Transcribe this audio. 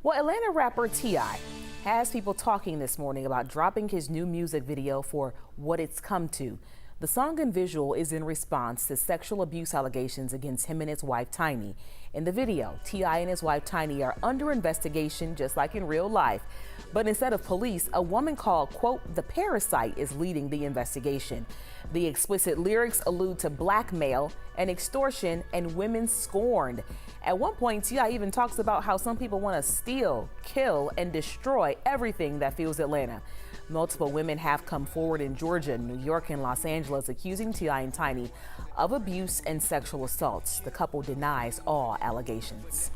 Well, Atlanta rapper T.I. has people talking this morning about dropping his new music video for What It's Come To. The song and visual is in response to sexual abuse allegations against him and his wife Tiny. In the video, T.I. and his wife Tiny are under investigation just like in real life. But instead of police, a woman called, quote, the Parasite is leading the investigation. The explicit lyrics allude to blackmail and extortion and women scorned. At one point, T.I. even talks about how some people want to steal, kill, and destroy everything that fuels Atlanta. Multiple women have come forward in Georgia, New York, and Los Angeles accusing T.I. and Tiny of abuse and sexual assaults. The couple denies all allegations.